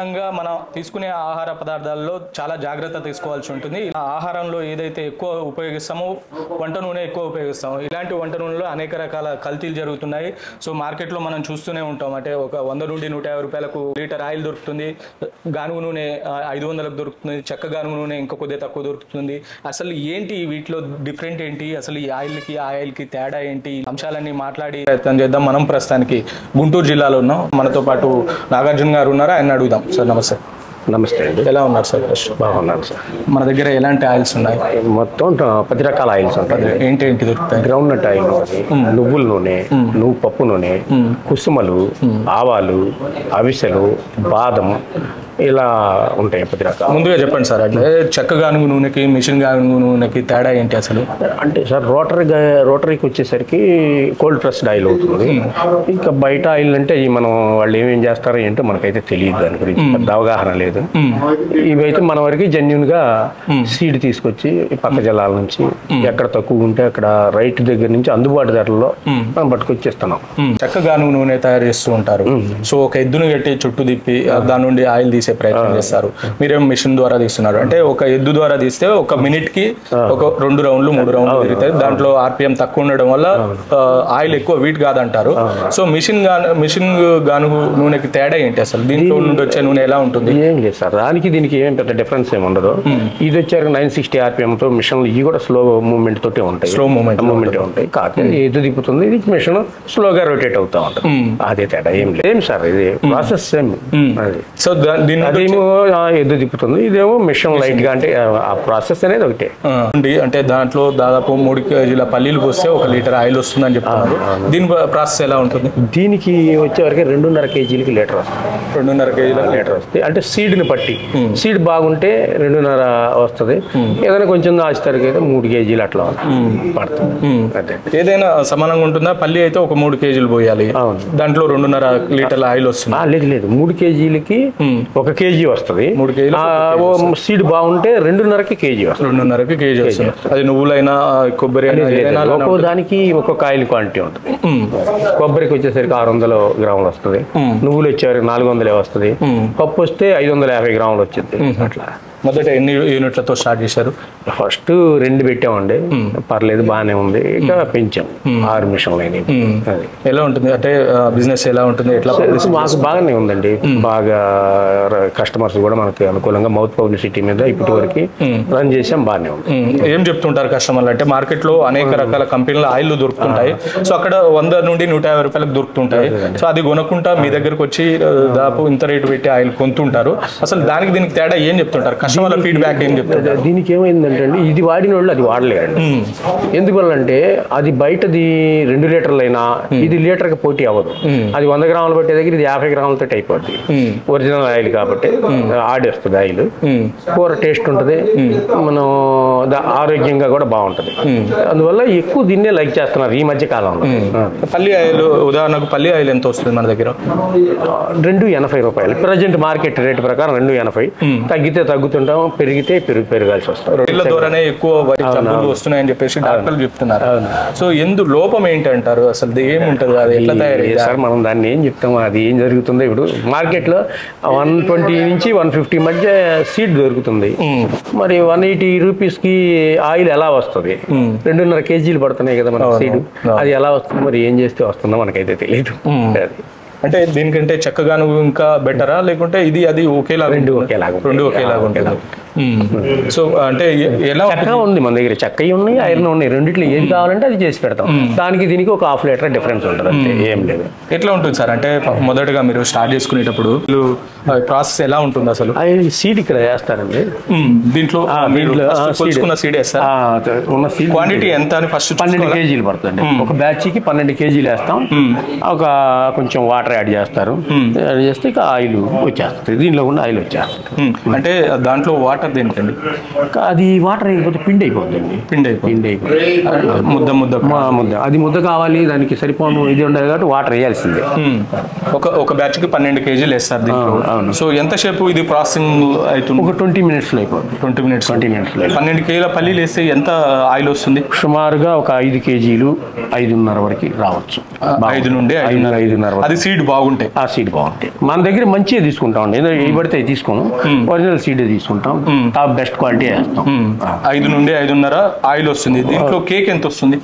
మనం తీసుకునే ఆహార పదార్థాల్లో చాలా జాగ్రత్త తీసుకోవాల్సి ఉంటుంది. ఆహారంలో ఏదైతే ఎక్కువ ఉపయోగిస్తామో వంట నూనె ఎక్కువ ఉపయోగిస్తాము. ఇలాంటి వంట నూనెలో అనేక రకాల కల్తీలు జరుగుతున్నాయి. సో మార్కెట్లో మనం చూస్తూనే ఉంటాం. అంటే ఒక 100 నుండి 150 రూపాయలకు లీటర్ ఆయిల్ దొరుకుతుంది. గానుగు నూనె 500లకు దొరుకుతుంది. చెక్క గానుగు నూనె ఇంకా కొద్దిగా తక్కువ దొరుకుతుంది. అసలు ఏంటి వీటిలో డిఫరెంట్ ఏంటి, అసలు ఈ ఆయిల్కి తేడా ఏంటి, అంశాలన్నీ మాట్లాడి ప్రయత్నం చేద్దాం. మనం ప్రస్తుతానికి గుంటూరు జిల్లాలో ఉన్నాం. మనతో పాటు నాగార్జున గారు ఉన్నారు, ఆయన అడుగుదాం. సార్ నమస్తే. నమస్తే అండి. ఎలా ఉన్నారు సార్? బాగున్నాను సార్. మన దగ్గర ఎలాంటి ఆయిల్స్ ఉన్నాయి? మొత్తం 10 రకాల ఆయిల్స్ ఉంటాయి. ఏంటి దొరుకుతాయి? గ్రౌండ్ నట్ ఆయిల్, నువ్వుల నూనె, నువ్వు పప్పు నూనె, కుసుమలు, ఆవాలు, అవిసెలు, బాదం, ఇలా ఉంటాయి 10 రకాలు. ముందుగా చెప్పండి సార్, అంటే చెక్క గానుగు నూనెకి మిషన్ గానుగు నూనెకి తేడా ఏంటి అసలు? అంటే సార్ రోటరీకి వచ్చేసరికి కోల్డ్ ప్రెస్డ్ ఆయిల్ అవుతుంది. ఇంకా బయట ఆయిల్ అంటే మనం వాళ్ళు ఏమేం చేస్తారో ఏంటో మనకైతే తెలియదు, దాని గురించి పెద్ద అవగాహన లేదు. ఇవైతే మన వరకు జెన్యున్ గా సీడ్ తీసుకొచ్చి పక్క జిల్లాల నుంచి ఎక్కడ తక్కువ ఉంటే అక్కడ రైట్ దగ్గర నుంచి అందుబాటు ధరల్లో మనం పట్టుకొచ్చేస్తున్నాం. చెక్క గానుగు నూనె తయారు చేస్తూ ఉంటారు. సో ఒక ఎద్దును కట్టి చుట్టూ తిప్పి దాని నుండి ఆయిల్ తీసే ప్రయత్నం చేస్తారు. మీరేం మిషన్ ద్వారా తీస్తున్నారు. అంటే ఒక ఎద్దు ద్వారా తీస్తే ఒక మినిట్ కి ఒక 2 రౌండ్లు 3 రౌండ్లు తిరుగుతాయి. దాంట్లో ఆర్పిఎం తక్కువ ఉండడం వల్ల ఆయిల్ ఎక్కువ వీట్ కాదంటారు. సో మిషన్ గానుగు నూనెకి తేడా ఏంటి అసలు? దీంట్లో నుండి వచ్చే నూనె ఎలా ఉంటుంది? ఏం లేదు సార్, దానికి దీనికి ఏం పెద్ద డిఫరెన్స్ ఏమి ఉండదు. ఇది వచ్చారు 960 RPM తో మిషన్లు, ఇవి కూడా స్లో మూవ్మెంట్ తోటే ఉంటాయి. స్లో మూవ్మెంట్ ఉంటాయి. కాకపోతే ఎద్దు తిప్పుతుంది, ఇది మిషన్ స్లోగా రొటేట్ అవుతా ఉంటుంది. అదే తేడా, ఏం లేదు. ఏం సార్, ఇది ప్రాసెస్ సేమ్. సో అదేమో ఎద్దు తిప్పుతుంది, ఇదేమో మిషన్ లైట్ గా, అంటే ఆ ప్రాసెస్ అనేది ఒకటే. అంటే దాంట్లో దాదాపు 3 కేజీల పల్లీలు పోస్తే 1 లీటర్ ఆయిల్ వస్తుందని చెప్తున్నారు. దీని ప్రాసెస్ ఎలా ఉంటుంది? దీనికి వచ్చేవరకు 2.5 కేజీలకి లీటర్ వస్తుంది. 2.5 కేజీల లీటర్ వస్తుంది. అంటే సీడ్ని బట్టి, సీడ్ బాగుంటే 2.5 వస్తుంది. ఏదైనా కొంచెం ఆచితరికి అయితే 3 కేజీలు అట్లా పడుతుంది. అదే ఏదైనా సమానంగా ఉంటుందా? పల్లి అయితే ఒక 3 కేజీలు పోయాలి, దాంట్లో 2.5 లీటర్ల ఆయిల్ వస్తుంది. లేదు 3 కేజీలకి 1 కేజీ వస్తుంది. 3 కేజీలు సీడ్ బాగుంటే 2.5కి కేజీ వస్తుంది. 2.5కి కేజీ వస్తుంది. అది నువ్వులైనా కొబ్బరి అయినా ఒక్కో దానికి ఒక్కొక్క ఆయిల్ క్వాంటిటీ ఉంటుంది. కొబ్బరికి వచ్చేసరికి 600 గ్రాములు వస్తుంది, నువ్వులు వచ్చేసరికి 400 వస్తుంది, పప్పు వస్తే 550 గ్రాములు వచ్చింది. అట్లా. మొదట ఎన్ని యూనిట్లతో స్టార్ట్ చేశారు? ఫస్ట్ 2 పెట్టామండి, పర్లేదు బాగానే ఉంది. ఇక పెంచాం 6 మిషన్లు అయినాయి. ఎలా ఉంటుంది అంటే బిజినెస్ ఎలా ఉంటుంది? ఎట్లా? మాకు బాగానే ఉందండి. బాగా కస్టమర్స్ కూడా మనకి అనుకూలంగా మౌత్ పబ్లిసిటీ మీద ఇప్పటి వరకు రన్ చేసాం, బాగానే ఉంది. ఏం చెప్తుంటారు కస్టమర్లు అంటే మార్కెట్లో అనేక రకాల కంపెనీల ఆయిల్ దొరుకుతుంటాయి. సో అక్కడ 100 నుండి 150 రూపాయలకు దొరుకుతుంటాయి. సో అది కొనుక్కుంటా మీ దగ్గరకు వచ్చి దాదాపు ఇంత రేటు పెట్టి ఆయిల్ కొంటుంటారు. అసలు దానికి దీనికి తేడా ఏం చెప్తుంటారు? కస్టమర్ల ఫీడ్బ్యాక్ ఏం చెప్తారు? దీనికి ఏమైందంటే అండి, ఇది వాడిన వాళ్ళు అది వాడలేరండి. ఎందువల్లంటే అది బయటది 2 లీటర్లు అయినా ఇది లీటర్కి పోటీ అవ్వదు. అది 100 గ్రాములు పట్టే దగ్గర ఇది 50 గ్రాములతో అయిపోద్ది. ఒరిజినల్ ఆయిల్ కాబట్టి ఆడేస్తుంది ఆయిల్. కూర టేస్ట్ ఉంటుంది, మనం ఆరోగ్యంగా కూడా బాగుంటుంది. అందువల్ల ఎక్కువ దీన్నే లైక్ చేస్తున్నారు ఈ మధ్య కాలంలో. పల్లి ఆయిల్ ఉదాహరణకు పల్లి ఆయిల్ ఎంత వస్తుంది మన దగ్గర? 280 రూపాయలు ప్రజెంట్ మార్కెట్ రేట్ ప్రకారం. 280. తగ్గితే తగ్గుతుంటాం, పెరిగితే పెరగాల్సి వస్తుంది. రొట్టెల ద్వారానే ఎక్కువ వస్తున్నాయని చెప్పేసి డాక్టర్లు చెప్తున్నారు. సో లోపం ఏంటి అంటారు? అసలు ఏముంటుంది, అది ఎట్లా తయారయ్యింది సార్? మనం దాన్ని ఏం చెప్తాము, అది ఏం జరుగుతుందో. ఇప్పుడు మార్కెట్లో 120 నుంచి 150 మధ్య సీడ్ దొరుకుతుంది. మరి 180 రూపీస్కి ఆయిల్ ఎలా వస్తుంది? 2.5 కేజీలు పడుతున్నాయి కదా మన సీడ్. అది ఎలా వస్తుంది, మరి ఏం చేస్తే వస్తుందో మనకైతే తెలియదు. అంటే దీనికంటే చెక్క గానుగు ఇంకా బెటరా, లేకుంటే ఇది అది ఒకేలాగా? రెండు ఒకేలాగా ఉంటుంది. సో అంటే ఎలా చక్కగా ఉంది మన దగ్గర, చక్కయి ఉన్నాయి, ఐరన్ ఉన్నాయి. రెండిట్లో ఏది కావాలంటే అది చేసి పెడతాం. దానికి దీనికి ఒక ½ లీటర్ డిఫరెన్స్ ఉంటుంది, అంతే, ఏం లేదు. ఎట్లా ఉంటుంది సార్? అంటే మొదటగా మీరు స్టార్ట్ చేసుకునేటప్పుడు ప్రాసెస్ ఎలా ఉంటుంది అసలు? సీడ్ ఇక్కడ వేస్తారండి. దీంట్లో సీడ్ వేస్తారు. క్వాంటిటీ ఎంత అని ఫస్ట్ 12 కేజీలు పడుతుంది. ఒక బ్యాచ్ కి 12 కేజీలు వేస్తాం. ఒక కొంచెం వాటర్ యాడ్ చేస్తారు. యాడ్ చేస్తే ఇక ఆయిల్ వచ్చేస్తుంది. దీనిలో కూడా ఆయిల్ వచ్చేస్తుంది. అంటే దాంట్లో వాటర్ వాటర్ దేనికండి? అది వాటర్ అయిపోతే పిండి అయిపోతుంది. పిండి అయిపోతుంది. ముద్ద అది ముద్ద కావాలి, దానికి సరిపోను ఇది ఉండదు కాబట్టి వాటర్ వేయాల్సిందే. ఒక బ్యాచ్కి 12 kgలు వేస్తారు దీంట్లో. సో ఎంతసేపు ఇది ప్రాసెసింగ్ అవుతుంది? ఒక 20 minutes అయిపోతుంది. 20 minutes. 12 kgల పల్లీలు వేస్తే ఎంత ఆయిల్ వస్తుంది? సుమారుగా ఒక 5 kgలు 5.5 వరకు రావచ్చు. 5 నుండి 5.5. అది సీడ్ బాగుంటాయి. ఆ సీడ్ బాగుంటాయి. మన దగ్గర మంచిగా తీసుకుంటాం అండి, ఏ పడితే తీసుకోము, ఒరిజినల్ సీడ్ తీసుకుంటాం, టాప్ బెస్ట్ క్వాలిటీ వేస్తాం. 5 నుండి 5.5 ఆయిల్ వస్తుంది. దీంట్లో కేక్ ఎంత వస్తుంది?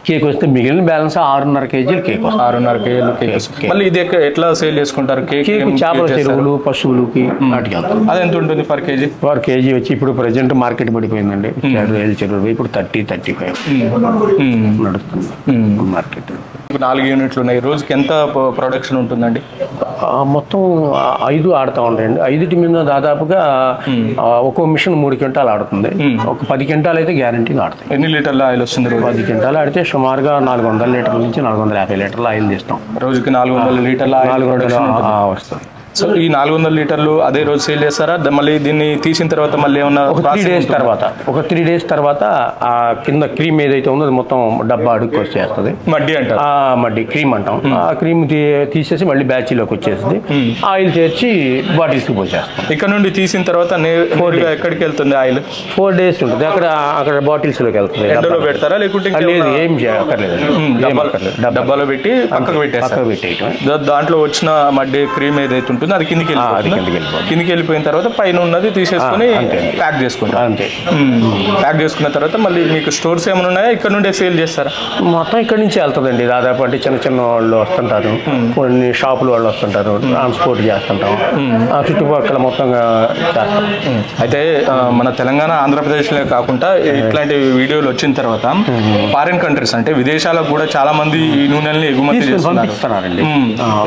కేక్ వస్తే మిగిలిన బ్యాలెన్స్ 6.5 kgలు కేక్ వస్తుంది. 6.5 kgలు కేక్ వస్తుంది. మళ్ళీ ఇది ఎట్లా సేల్ చేసుకుంటారు? కేక్ చేపల చెరువులు, పశువులకి వాటికి వెళ్తాం. అది ఎంత ఉంటుంది పర్ కేజీ? పర్ కేజీ వచ్చి ఇప్పుడు ప్రజెంట్ మార్కెట్ పడిపోయిందండి. చెరువు ఇప్పుడు 30-35 నడుస్తుంది మార్కెట్. 4 యూనిట్లు ఉన్నాయి. రోజుకి ఎంత ప్రొడక్షన్ ఉంటుందండి? మొత్తం 5 ఆడుతూ ఉంటాయండి. 5 మీద దాదాపుగా ఒక్కో మిషన్ 3 క్వింటాలు ఆడుతుంది. ఒక 10 క్వింటాలు అయితే గ్యారంటీగా ఆడుతాయి. ఎన్ని లీటర్ల ఆయిల్ వస్తుంది? 10 క్వింటాలు ఆడితే సుమారుగా 400 లీటర్ల నుంచి 450 లీటర్ల ఆయిల్ తీస్తాం. రోజుకి 400 లీటర్ల ఆయిల్ వస్తుంది. సో ఈ 400 లీటర్లు అదే రోజు సేల్ చేస్తారా? మళ్ళీ దీన్ని తీసిన తర్వాత మళ్ళీ ఏమన్నా ఒక 3 days తర్వాత ఆ కింద క్రీమ్ ఏదైతే ఉందో అది మొత్తం డబ్బా అడుగు వచ్చేస్తుంది. మడ్డి అంటారు. మడ్డి క్రీమ్ అంటాం. ఆ క్రీమ్ తీసేసి మళ్ళీ బ్యాచ్లోకి వచ్చేస్తుంది. ఆయిల్ చేర్చి బాటిల్స్కి పోసేస్తాం. ఇక్కడ నుండి తీసిన తర్వాత ఎక్కడికి వెళ్తుంది ఆయిల్? 4 days ఉంటుంది. అక్కడ బాటిల్స్లోకి వెళ్తుంది. ఎండలో పెడతారా లేకుంటే ఏం చేయక్కర్లేదు, డబ్బాలో పెట్టి పక్కకు పెట్టేస్తాం. దాంట్లో వచ్చిన మడ్డి క్రీమ్ ఏదైతే ఉంటుంది అది కిందికి వెళ్ళిపోయిన తర్వాత పైన ఉన్నది తీసేసుకుని ప్యాక్ చేసుకుంటాం. అంతే. ప్యాక్ చేసుకున్న తర్వాత మళ్ళీ మీకు స్టోర్స్ ఏమైనా ఉన్నాయా? ఇక్కడ నుండే సేల్ చేస్తారా? మొత్తం ఇక్కడ నుంచి వెళ్తుందండి. దాదాపు అంటే చిన్న వాళ్ళు వస్తుంటారు, కొన్ని షాపుల వాళ్ళు వస్తుంటారు, ట్రాన్స్పోర్ట్ చేస్తుంటాం, చుట్టుపక్కల మొత్తంగా చేస్తాం. అయితే మన తెలంగాణ ఆంధ్రప్రదేశ్లో కాకుండా ఇట్లాంటి వీడియోలు వచ్చిన తర్వాత ఫారిన్ కంట్రీస్ అంటే విదేశాలకు కూడా చాలా మంది ఈ నూనెల్ని ఎగుమతి పంపిస్తున్నారండి.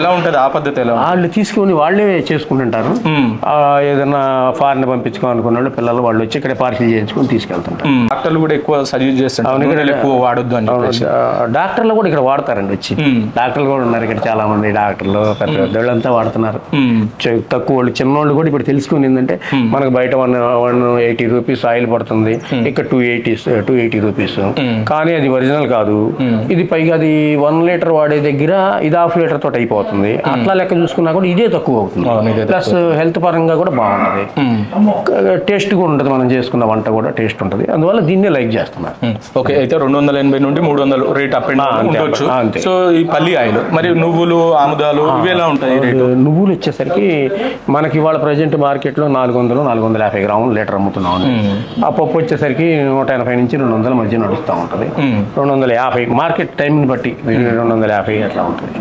ఎలా ఉంటుంది ఆ పద్ధతి? ఎలా వాళ్ళు తీసుకుని వాళ్ళే చేసుకుంటుంటారు. ఏదైనా ఫారెన్ పంపించుకోవాలనుకున్న వాళ్ళు పిల్లలు వాళ్ళు వచ్చి ఇక్కడ పార్సిల్ చేయించుకుని తీసుకెళ్తుంటారు. డాక్టర్లు కూడా ఎక్కువ సజెస్ట్ చేస్తారు ఎక్కువ వాడొద్దు అని. డాక్టర్లు కూడా ఇక్కడ వాడతారండి. వచ్చి డాక్టర్లు కూడా ఉన్నారు ఇక్కడ చాలా మంది. డాక్టర్లు పెద్దవాళ్ళంతా వాడుతున్నారు. తక్కువ వాళ్ళు చిన్నోళ్ళు కూడా ఇప్పుడు తెలుసుకుని ఏంటంటే మనకు బయట 180 రూపీస్ ఆయిల్ పడుతుంది, ఇక్కడ 280 రూపీస్. కానీ అది ఒరిజినల్ కాదు. ఇది పైగా అది 1 లీటర్ వాడే దగ్గర ఇది 1/2 లీటర్ తోటి అయిపోతుంది. అట్లా లెక్క చూసుకున్నా కూడా ఇదే తక్కువ అవుతుంది. ప్లస్ హెల్త్ పరంగా కూడా బాగుంటుంది, టేస్ట్ కూడా ఉంటుంది. మనం చేసుకున్న వంట కూడా టేస్ట్ ఉంటుంది. అందువల్ల దీన్నే లైక్ చేస్తున్నారు. ఓకే. అయితే 280 నుండి 300 రేట్ అప్ ఉండొచ్చు. సో ఈ పల్లి ఆయిల్ మరి నువ్వులు, ఆముదాలు ఇవి ఎలా ఉంటాయి? నువ్వులు వచ్చేసరికి మనకి ఇవాళ ప్రజెంట్ మార్కెట్లో 400-450 గ్రాములు లీటర్ అమ్ముతున్నాం. ఆ పప్పు వచ్చేసరికి 180 నుంచి 200 మధ్య నడుస్తూ ఉంటుంది. 250 మార్కెట్ టైంని బట్టి 250 అట్లా ఉంటుంది.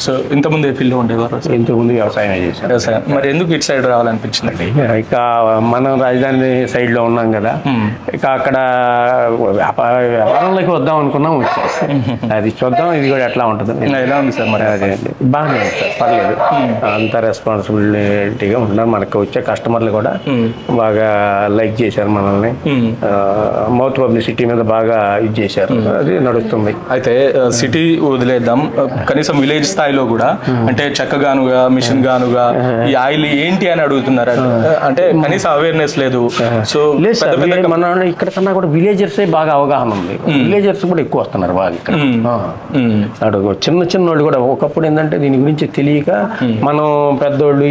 సో ఇంతకుముందు ఏ ఫీల్డ్లో ఉండేవారు? ఇంతకుముందు వ్యవసాయం చేశారు. వ్యవసాయం. మరి ఎందుకు ఇటు సైడ్ రావాలనిపించిందండి? ఇక మనం రాజధాని సైడ్లో ఉన్నాం కదా, ఇక అక్కడ వ్యాపారంలోకి వద్దాం అనుకున్నాం. వచ్చాం, అది చూద్దాం ఇది కూడా ఎట్లా ఉంటుంది. ఎలా ఉంది సార్? మరి అదే బాగానే ఉంది సార్, పర్లేదు. అంత రెస్పాన్సిబిలిటీగా ఉన్నాం. మనకు వచ్చే కస్టమర్లు కూడా బాగా లైక్ చేశారు మనల్ని. మౌత్ పబ్లిసిటీ మీద బాగా ఇది చేశారు. అది నడుస్తుంది. అయితే సిటీ వదిలేద్దాం, కనీసం విలేజ్ స్థాయిలో కూడా అంటే చెక్కగానుగా, మిషన్ గానుగా ఈ ఆయిల్ ఏంటి అని అడుగుతున్నారు. అంటే కనీసం అవేర్నెస్ లేదు. సో మన ఇక్కడ కన్నా కూడా విలేజర్సే బాగా అవగాహన ఉంది. విలేజర్స్ కూడా ఎక్కువ వస్తున్నారు బాగా ఇక్కడ. చిన్న వాళ్ళు కూడా ఒకప్పుడు ఏంటంటే దీని గురించి తెలియక మనం పెద్దోళ్ళు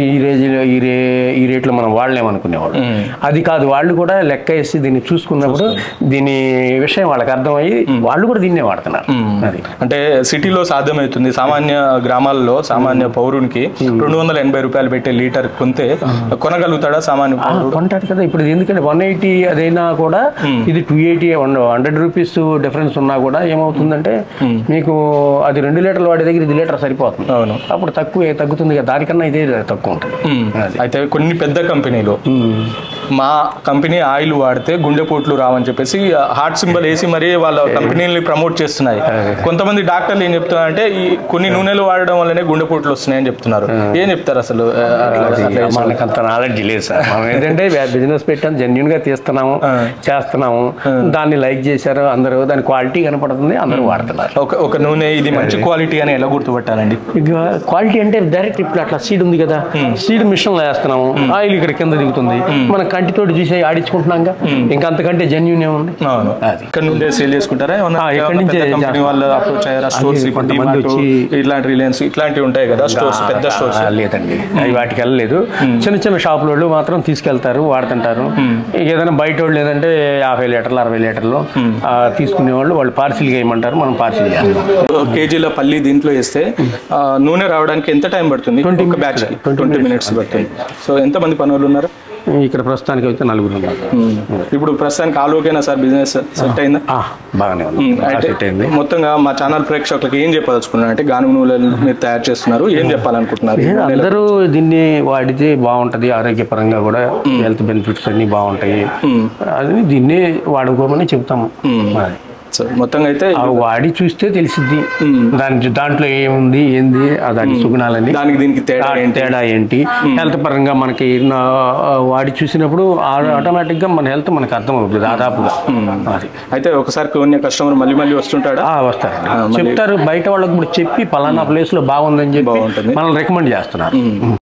ఈ రేట్లో మనం వాడలేమనుకునేవాళ్ళు. అది కాదు, వాళ్ళు కూడా లెక్క వేసి దీన్ని చూసుకున్నప్పుడు దీని విషయం వాళ్ళకి అర్థమయ్యి వాళ్ళు కూడా దీన్నే వాడుతున్నారు. అది అంటే సిటీలో సాధ్యమవుతుంది. సామాన్య గ్రామాల్లో సామాన్య పౌరునికి 280 రూపాయలు పెట్టే లీటర్ కొంటే కొనగలుగుతాడా సామాన్య పౌరుడు? కొంటాడు కదా. ఇప్పుడు ఎందుకంటే 180 అదైనా కూడా ఇది 280 100 రూపీస్ డిఫరెన్స్ ఉన్నా కూడా ఏమవుతుందంటే మీకు అది 2 లీటర్లు వాడే దగ్గర ఇది లీటర్ సరిపోతుంది. అవును, అప్పుడు తగ్గుతుంది కదా, దానికన్నా ఇదే తక్కువ ఉంటుంది. అయితే కొన్ని పెద్ద కంపెనీలు మా కంపెనీ ఆయిల్ వాడితే గుండెపోట్లు రావని చెప్పేసి హార్ట్ సింబల్ వేసి మరీ వాళ్ళ కంపెనీని ప్రమోట్ చేస్తున్నాయి. కొంతమంది డాక్టర్లు ఏం చెప్తున్నారంటే ఈ కొన్ని నూనెలు వాడడం వల్లనే గుండెపోట్లు వస్తున్నాయని చెప్తున్నారు. ఏం చెప్తారు అసలు? మనకు అంత నాలెడ్జ్ లేదు సార్. మనం ఏంటంటే బిజినెస్ పెట్టాం, జెన్యున్ గా తీస్తున్నాము, చేస్తున్నాము, దాన్ని లైక్ చేశారు అందరూ, దాని క్వాలిటీ కనపడుతుంది, అందరూ వాడుతున్నారు. ఒక నూనె ఇది మంచి క్వాలిటీ అని ఎలా గుర్తుపట్టాలండి? క్వాలిటీ అంటే డైరెక్ట్ ఇప్పుడు అట్లా సీడ్ ఉంది కదా, సీడ్ మిషన్ లో వేస్తున్నాము, ఆయిల్ ఇక్కడ కింద దిగుతుంది, మనం కంటితోటి చూసి ఆడించుకుంటున్నాగా, ఇంకా అంతకంటే జెన్యూన్ ఏముంది. అవును. అది ఇక్కడ నుండే సేల్ చేసుకుంటారా? ఎక్కడి నుంచి కంపెనీ వాళ్ళు అప్రోచ్ అయ్యారా? స్టోర్స్ కొంతమంది వచ్చి ఇట్లాంటి రిలయన్స్ ఇట్లాంటివి ఉంటాయి కదా స్టోర్స్, పెద్ద స్టోర్స్. లేదండి, అవి వాటికి వెళ్ళలేదు. చిన్న చిన్న షాపుల వాళ్ళు మాత్రం తీసుకెళ్తారు, వాడుతుంటారు. ఏదైనా బయట వాళ్ళు లేదంటే 50 లీటర్లు 60 లీటర్లు తీసుకునే వాళ్ళు పార్సిల్గా వేయమంటారు, మనం పార్సిల్ చేస్తాం. కేజీల పల్లి దీంట్లో వేస్తే నూనె రావడానికి ఎంత టైం పడుతుంది? 20 minutes పడుతుంది. సో ఎంతమంది పనులు ఉన్నారు ఇక్కడ? ప్రస్తుతానికి అయితే 4 ఉన్నారు. ఇప్పుడు ప్రస్తుతానికి ఆలోకేనా సార్? బిజినెస్ సెట్ అయిందా? బాగానే ఉంది, సెట్ అయింది. మొత్తంగా మా ఛానల్ ప్రేక్షకులకు ఏం చెప్పదలుచుకున్నారు అంటే, గానుగ నూనెలు మీరు తయారు చేస్తున్నారు, ఏం చెప్పాలనుకుంటున్నారు? అందరూ దీన్ని వాడితే బాగుంటది, ఆరోగ్యపరంగా కూడా హెల్త్ బెనిఫిట్స్ అన్ని బాగుంటాయి, అది దీన్ని వాడుకోమని చెప్తాము. మొత్తంగా అయితే వాడి చూస్తే తెలిసిద్ది దాంట్లో ఏముంది ఏంది, దాని సుగుణాలని, దానికి దీనికి తేడా ఏంటి, హెల్త్ పరంగా మనకి వాడి చూసినప్పుడు ఆటోమేటిక్ గా మన హెల్త్ మనకు అర్థం అవుతుంది దాదాపుగా. అయితే ఒకసారి కొన్ని కస్టమర్ మళ్ళీ మళ్ళీ వస్తుంటాడా? వస్తారు, చెప్తారు, బయట వాళ్ళకి కూడా చెప్పి పలానా ప్లేస్ లో బాగుందని చెప్పి మనల్ని రికమెండ్ చేస్తున్నారు.